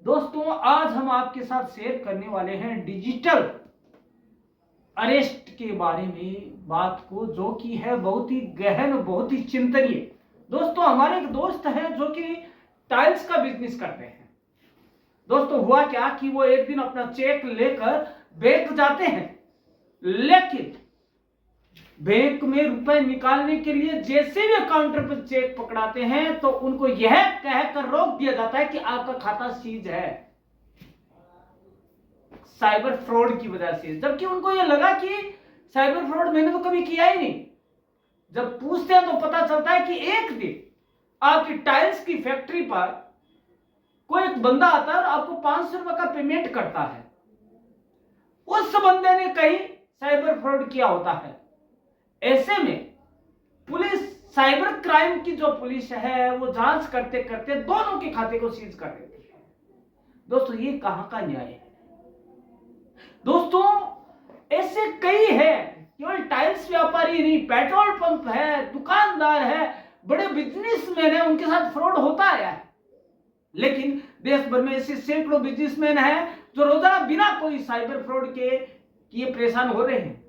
दोस्तों आज हम आपके साथ शेयर करने वाले हैं डिजिटल अरेस्ट के बारे में बात को, जो कि है बहुत ही गहन, बहुत ही चिंतनीय। दोस्तों हमारे एक दोस्त हैं जो कि टाइल्स का बिजनेस करते हैं। दोस्तों हुआ क्या कि वो एक दिन अपना चेक लेकर बैंक जाते हैं, लेकिन बैंक में रुपए निकालने के लिए जैसे भी काउंटर पर चेक पकड़ाते हैं तो उनको यह कहकर रोक दिया जाता है कि आपका खाता सीज है, साइबर फ्रॉड की वजह से। जबकि उनको यह लगा कि साइबर फ्रॉड मैंने तो कभी किया ही नहीं। जब पूछते हैं तो पता चलता है कि एक दिन आपकी टाइल्स की फैक्ट्री पर कोई एक बंदा आता है और आपको 500 रुपए का पेमेंट करता है। उस बंदे ने कहीं साइबर फ्रॉड किया होता है। ऐसे में पुलिस, साइबर क्राइम की जो पुलिस है, वो जांच करते करते दोनों के खाते को सीज कर देती है। दोस्तों ये कहां का न्याय है? दोस्तों ऐसे कई है, केवल टाइल्स व्यापारी नहीं, पेट्रोल पंप है, दुकानदार है, बड़े बिजनेसमैन है, उनके साथ फ्रॉड होता आया है। लेकिन देश भर में ऐसे सैकड़ों बिजनेसमैन हैं जो रोजाना बिना कोई साइबर फ्रॉड के किए परेशान हो रहे हैं।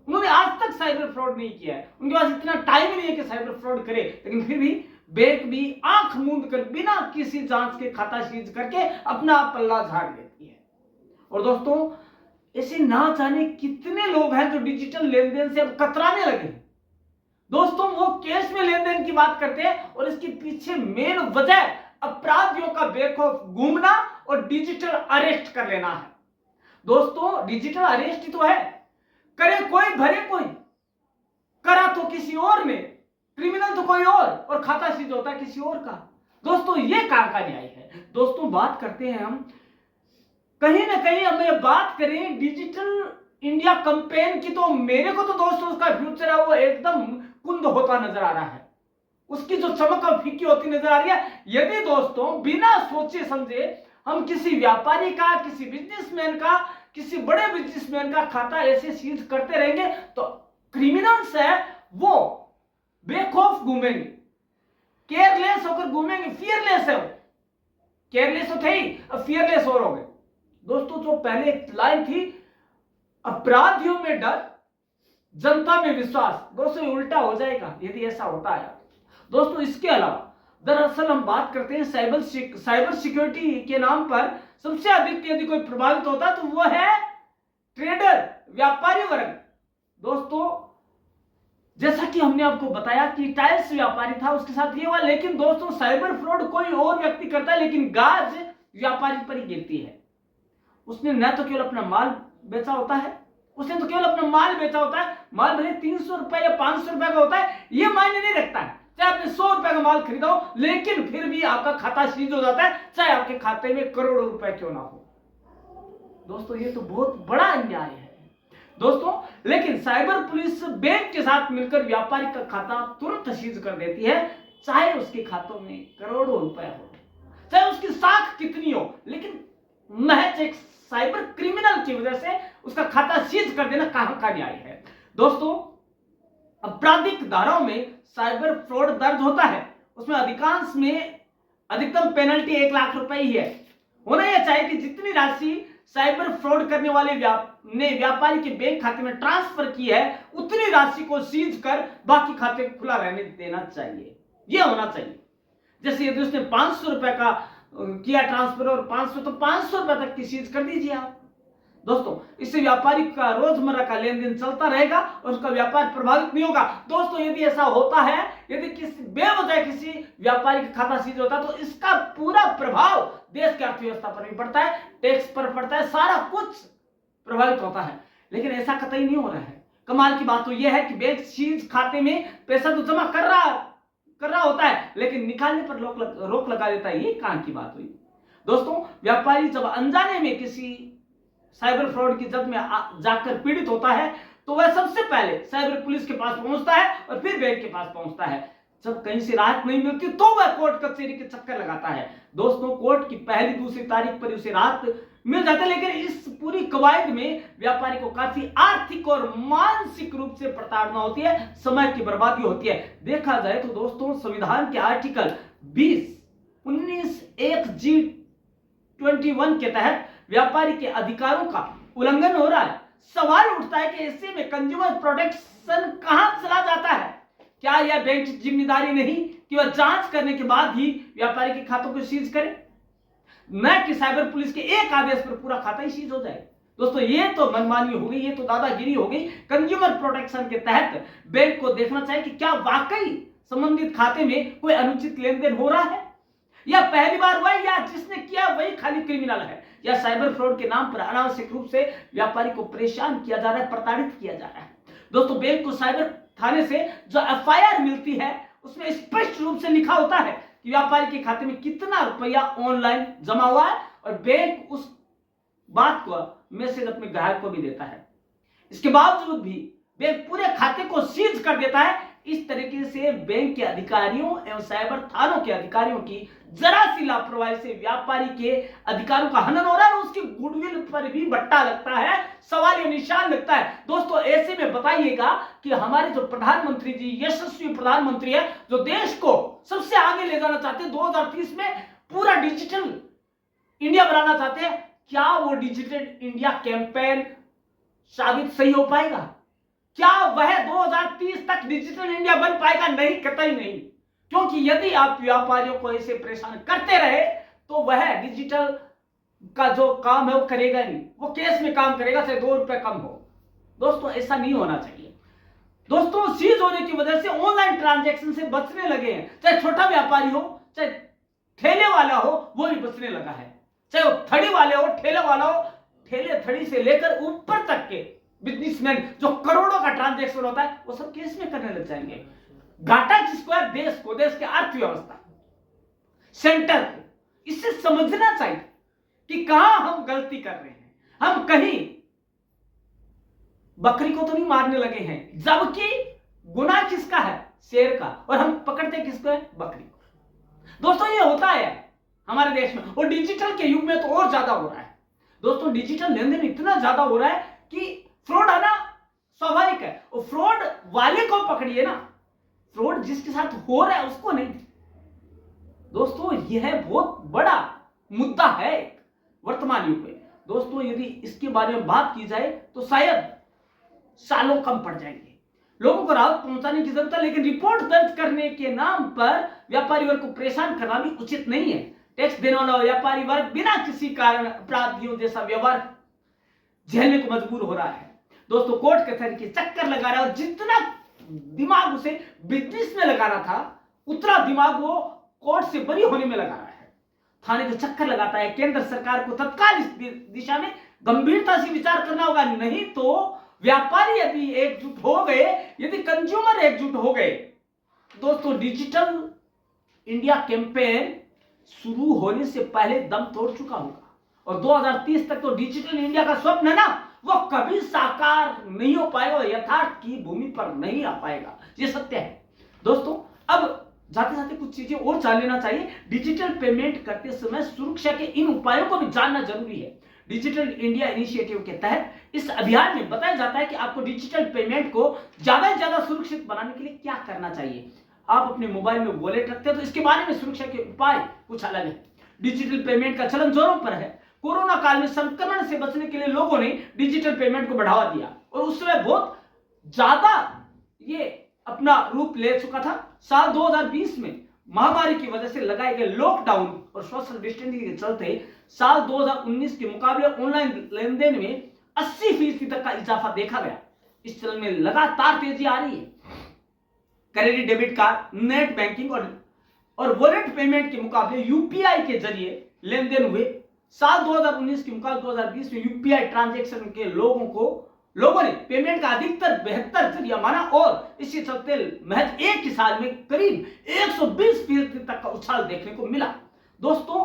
उन्होंने आज तक साइबर फ्रॉड नहीं किया है, उनके पास इतना टाइम नहीं है कि साइबर फ्रॉड करे, लेकिन फिर भी बैंक भी आंख मूंद कर बिना किसी जांच के खाता सीज करके अपना पल्ला झाड़ लेती है। और दोस्तों ऐसे ना जाने कितने लोग हैं जो डिजिटल लेन देन से अब कतराने लगे हैं। दोस्तों वो कैश में लेन देन की बात करते हैं और इसके पीछे मेन वजह अपराधियों का बेखौफ घूमना और डिजिटल अरेस्ट कर लेना है। दोस्तों डिजिटल अरेस्ट ही तो है, करे कोई भरे कोई, करा तो किसी और ने, क्रिमिनल तो कोई और खाता सीज होता है किसी और का। दोस्तों ये कहां का न्याय है? दोस्तों बात करते हैं हम, कहीं ना कहीं हम ये बात करें डिजिटल इंडिया कैंपेन की, तो मेरे को तो दोस्तों उसका फ्यूचर है वो एकदम कुंद होता नजर आ रहा है। उसकी जो चमक और फीकी होती नजर आ रही है। यदि दोस्तों बिना सोचे समझे हम किसी व्यापारी का, किसी बिजनेसमैन का, किसी बड़े बिजनेसमैन का खाता ऐसे सीज करते रहेंगे तो क्रिमिनल्स है वो बेखौफ घूमेंगे, केयरलेस होकर घूमेंगे, फियरलेस है वो। केयरलेस तो थे ही, अब फियरलेस और हो गए। दोस्तों जो पहले एक लाइन थी, अपराधियों में डर, जनता में विश्वास, दोस्तों ये उल्टा हो जाएगा यदि ऐसा होता है। दोस्तों इसके अलावा दरअसल हम बात करते हैं साइबर सिक्योरिटी के नाम पर सबसे अधिक यदि कोई प्रभावित होता है तो वो है ट्रेडर, व्यापारी वर्ग। दोस्तों जैसा कि हमने आपको बताया कि टाइल्स व्यापारी था, उसके साथ ये हुआ, लेकिन दोस्तों साइबर फ्रॉड कोई और व्यक्ति करता है, लेकिन गाज व्यापारी पर ही गिरती है। उसने न तो केवल अपना माल बेचा होता है, माल भले 300 रुपए या 500 रुपए का होता है, ये मायने नहीं रखता है। चाहे आपने 100 रुपए का माल खरीदा हो, लेकिन फिर भी आपका खाता सीज हो जाता है, चाहे आपके खाते में करोड़ों रुपए क्यों ना हो। दोस्तों ये तो बहुत बड़ा अन्याय है दोस्तों। लेकिन साइबर पुलिस बैंक के साथ मिलकर व्यापारी का खाता तुरंत सीज कर देती है, चाहे उसके खातों में करोड़ों रुपए हो, चाहे उसकी साख कितनी हो, लेकिन महज एक साइबर क्रिमिनल की वजह से उसका खाता सीज कर देना कहां का न्याय है? दोस्तों आपराधिक धाराओं में साइबर फ्रॉड दर्ज होता है, उसमें अधिकांश में अधिकतम पेनल्टी 1 लाख रुपए ही है। होना यह चाहिए कि जितनी राशि साइबर फ्रॉड करने वाले ने व्यापारी के बैंक खाते में ट्रांसफर की है, उतनी राशि को सीज कर बाकी खाते को खुला रहने देना चाहिए। यह होना चाहिए। जैसे यदि उसने 500 रुपए का किया ट्रांसफर और 500 तो 500 रुपए तक की सीज कर दीजिए आप। दोस्तों इससे व्यापारी का रोजमर्रा का लेन देन चलता रहेगा और उसका व्यापार प्रभावित नहीं होगा। दोस्तों यदि ऐसा होता है, यदि किसी बेवजह किसी व्यापारी का खाता सीज होता है, तो इसका पूरा प्रभाव देश की अर्थव्यवस्था पर भी पड़ता है, टैक्स पर पड़ता है, सारा कुछ प्रभावित होता है। लेकिन ऐसा कतई नहीं हो रहा है। कमाल की बात तो यह है कि बैंक सीज खाते में पैसा तो जमा कर रहा होता है, लेकिन निकालने पर रोक लगा देता है। ये कहां की बात हुई? दोस्तों व्यापारी जब अनजाने में किसी साइबर फ्रॉड की जद में जाकर पीड़ित होता है, तो वह सबसे पहले साइबर पुलिस के पास पहुंचता है और फिर बैंक के पास पहुंचता है। जब कहीं से राहत नहीं मिलती तो वह कोर्ट कचहरी के चक्कर लगाता है। दोस्तों कोर्ट की पहली दूसरी तारीख पर उसे राहत मिल जाता है, लेकिन इस पूरी कवायद में व्यापारी को काफी आर्थिक और मानसिक रूप से प्रताड़ना होती है, समय की बर्बादी होती है। देखा जाए तो दोस्तों संविधान के आर्टिकल 20, 19, 1G, 21 21 के तहत व्यापारी के अधिकारों का उल्लंघन हो रहा है। सवाल उठता है कि ऐसे में कंज्यूमर प्रोटेक्शन कहां चला जाता है? क्या यह बैंक की जिम्मेदारी नहीं कि वह जांच करने के बाद ही व्यापारी के खातों को सीज करे, न कि साइबर पुलिस के एक आदेश पर पूरा खाता ही सीज हो जाए? दोस्तों ये तो मनमानी हो गई, ये तो दादागिरी हो गई। कंज्यूमर प्रोटेक्शन के तहत बैंक को देखना चाहिए कि क्या वाकई संबंधित खाते में कोई अनुचित लेन देन हो रहा है, या पहली बार हुआ है, या जिसने किया वही खाली क्रिमिनल है, या साइबर फ्रॉड के नाम पर अनावश्यक रूप से व्यापारी को परेशान किया जा रहा है, प्रताड़ित किया जा रहा है। दोस्तों बैंक को साइबर थाने से जो एफआईआर मिलती है उसमें स्पष्ट रूप से लिखा होता है कि व्यापारी के खाते में कितना रुपया ऑनलाइन जमा हुआ है, और बैंक उस बात को मैसेज अपने ग्राहक को भी देता है। इसके बावजूद भी बैंक पूरे खाते को सीज कर देता है। इस तरीके से बैंक के अधिकारियों एवं साइबर थानों के अधिकारियों की जरा सी लापरवाही से व्यापारी के अधिकारों का हनन हो रहा है और उसकी गुडविल पर भी बट्टा लगता है, सवाल निशान लगता है। दोस्तों ऐसे में बताइएगा कि हमारे जो प्रधानमंत्री जी, यशस्वी प्रधानमंत्री है, जो देश को सबसे आगे ले जाना चाहते हैं, 2030 में पूरा डिजिटल इंडिया बनाना चाहते हैं, क्या वो डिजिटल इंडिया कैंपेन साबित सही हो पाएगा? क्या वह 2030 तक डिजिटल इंडिया बन पाएगा? नहीं, कतई नहीं। क्योंकि यदि आप व्यापारियों को ऐसे परेशान करते रहे तो वह डिजिटल का जो काम है वो करेगा नहीं, वो केस में काम करेगा, चाहे 2 रुपए कम हो। दोस्तों ऐसा नहीं होना चाहिए। दोस्तों सीज होने की वजह से ऑनलाइन ट्रांजैक्शन से बचने लगे हैं, चाहे छोटा व्यापारी हो, चाहे ठेले वाला हो, वो भी बचने लगा है, चाहे वो थड़ी वाले हो, ठेले वाला हो, ठेले थड़ी से लेकर ऊपर तक के बिजनेसमैन जो करोड़ों का ट्रांजैक्शन होता है वो सब केस में करने लग जाएंगे। घाटा किसको है? देश को, देश की अर्थव्यवस्था, सेंटर को। इससे समझना चाहिए कि कहां हम गलती कर रहे हैं। हम कहीं बकरी को तो नहीं मारने लगे हैं, जबकि गुनाह किसका है? शेर का, और हम पकड़ते किसको है? बकरी को। दोस्तों ये होता है हमारे देश में, और डिजिटल के युग में तो और ज्यादा हो रहा है। दोस्तों डिजिटल लेन देन इतना ज्यादा हो रहा है कि फ्रॉड आना स्वाभाविक है, और फ्रॉड वाले को पकड़िए ना, फ्रॉड जिसके साथ हो रहा है उसको नहीं। दोस्तों यह बहुत बड़ा मुद्दा है वर्तमान युग में। दोस्तों यदि इसके बारे में बात की जाए तो शायद सालों कम पड़ जाएंगे। लोगों को राहत पहुंचाने की जरूरत है, लेकिन रिपोर्ट दर्ज करने के नाम पर व्यापारी वर्ग को परेशान करना भी उचित नहीं है। टैक्स देने वाला व्यापारी वर्ग बिना किसी कारण अपराधियों जैसा व्यवहार झेलने को मजबूर हो रहा है। दोस्तों कोर्ट कचहरी के चक्कर लगा रहा है, और जितना दिमाग उसे बिजनेस में लगाना था उतना दिमाग वो कोर्ट से बरी होने में लगा रहा है, थाने के चक्कर लगाता है। केंद्र सरकार को तत्काल इस दिशा में गंभीरता से विचार करना होगा, नहीं तो व्यापारी यदि एकजुट हो गए, यदि कंज्यूमर एकजुट हो गए, दोस्तों डिजिटल इंडिया कैंपेन शुरू होने से पहले दम तोड़ चुका होगा, और 2030 तक तो डिजिटल इंडिया का स्वप्न है ना, वो कभी साकार नहीं हो पाएगा, यथार्थ की भूमि पर नहीं आ पाएगा। ये सत्य है। दोस्तों अब जाते जाते कुछ चीजें और जान लेना चाहिए। डिजिटल पेमेंट करते समय सुरक्षा के इन उपायों को भी जानना जरूरी है। डिजिटल इंडिया इनिशिएटिव के तहत इस अभियान में बताया जाता है कि आपको डिजिटल पेमेंट को ज्यादा से ज्यादा सुरक्षित बनाने के लिए क्या करना चाहिए। आप अपने मोबाइल में वॉलेट रखते हैं तो इसके बारे में सुरक्षा के उपाय कुछ अलग है। डिजिटल पेमेंट का चलन जोरों पर है। कोरोना काल में संक्रमण से बचने के लिए लोगों ने डिजिटल पेमेंट को बढ़ावा दिया, और उस समय बहुत ज्यादा ये अपना रूप ले चुका था। साल 2020 में महामारी की वजह से लगाए गए लॉकडाउन और सोशल डिस्टेंसिंग के चलते साल 2019 के मुकाबले ऑनलाइन लेन देन में 80% तक का इजाफा देखा गया। इस चलन में लगातार तेजी आ रही है। Credit, debit card, net banking और वॉलेट पेमेंट के मुकाबले यूपीआई के जरिए लेन देन हुए। साल 2019 के मुकाबले 2020 में यूपीआई ट्रांजैक्शन के लोगों ने पेमेंट का अधिकतर बेहतर जरिया माना, और इसके चलते महज एक ही साल में करीब 120% तक का उछाल देखने को मिला। दोस्तों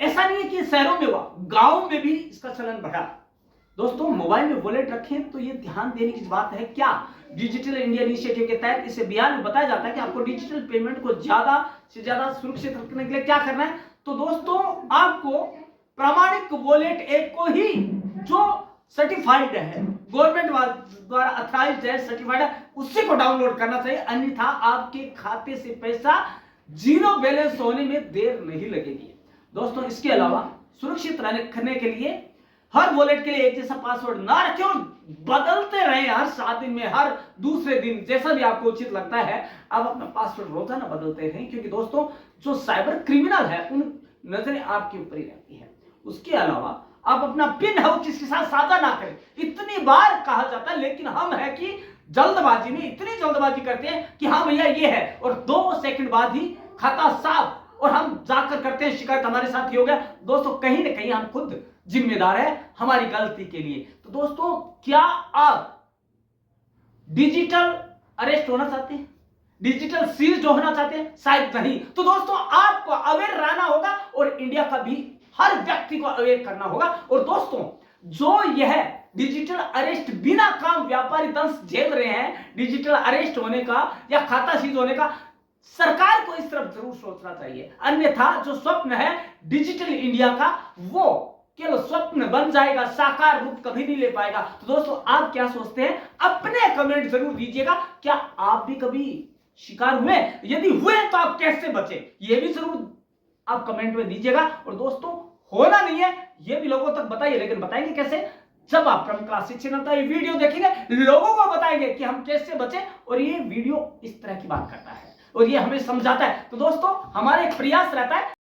ऐसा नहीं है कि शहरों में हुआ, गांव में भी इसका चलन बढ़ा। दोस्तों मोबाइल में वॉलेट रखें तो ये ध्यान देने की बात है क्या, डिजिटल इंडिया इनिशिएटिव के तहत इस अभियान में बताया जाता है कि आपको डिजिटल पेमेंट को ज्यादा से ज्यादा सुरक्षित रखने के लिए क्या करना है। तो दोस्तों आपको प्रामाणिक वॉलेट ऐप को ही, जो सर्टिफाइड है, गवर्नमेंट द्वारा अथॉराइज्ड है, सर्टिफाइड है, उसी को डाउनलोड करना चाहिए। अन्यथा आपके खाते से पैसा जीरो बैलेंस होने में देर नहीं लगेगी। दोस्तों इसके अलावा सुरक्षित रखने के लिए हर वॉलेट के लिए एक जैसा पासवर्ड ना रखें और बदलते रहें हर 7 दिन में, हर दूसरे दिन, जैसा भी आपको उचित लगता है आप अपना पासवर्ड रोजाना बदलते रहें, क्योंकि दोस्तों जो साइबर क्रिमिनल है उन नजरें आपके ऊपर ही रहती है। उसके अलावा आप अपना पिन है वो किसी के साथ साझा ना करें। इतनी बार कहा जाता है, लेकिन हम है कि जल्दबाजी में इतनी जल्दबाजी करते हैं कि हाँ भैया ये है, और 2 सेकंड बाद ही खाता साफ, और हम जाकर करते हैं शिकायत हमारे साथ ही हो गया। दोस्तों कहीं ना कहीं हम खुद जिम्मेदार है हमारी गलती के लिए। तो दोस्तों क्या आप डिजिटल अरेस्ट होना चाहते हैं, डिजिटल सीज जो होना चाहते हैं? शायद नहीं। तो दोस्तों आपको अवेयर रहना होगा और इंडिया का भी हर व्यक्ति को अवेयर करना होगा। और दोस्तों जो यह डिजिटल अरेस्ट बिना काम व्यापारी दंश झेल रहे हैं, डिजिटल अरेस्ट होने का या खाता सीज होने का, सरकार को इस तरफ जरूर सोचना चाहिए। अन्यथा जो स्वप्न है डिजिटल इंडिया का वो केवल स्वप्न बन जाएगा, साकार रूप कभी नहीं ले पाएगा। तो दोस्तों आप क्या सोचते हैं अपने कमेंट जरूर दीजिएगा। क्या आप भी कभी शिकार हुए? यदि हुए तो आप कैसे बचे, ये भी जरूर आप कमेंट में दीजिएगा। और दोस्तों होना नहीं है ये भी लोगों तक बताइए, लेकिन बताएंगे कैसे? जब आप ब्रह्म क्लासेस चैनल का ये वीडियो देखेंगे, लोगों को बताएंगे कि हम कैसे बचे। और ये वीडियो इस तरह की बात करता है और ये हमें समझाता है। तो दोस्तों हमारा एक प्रयास रहता है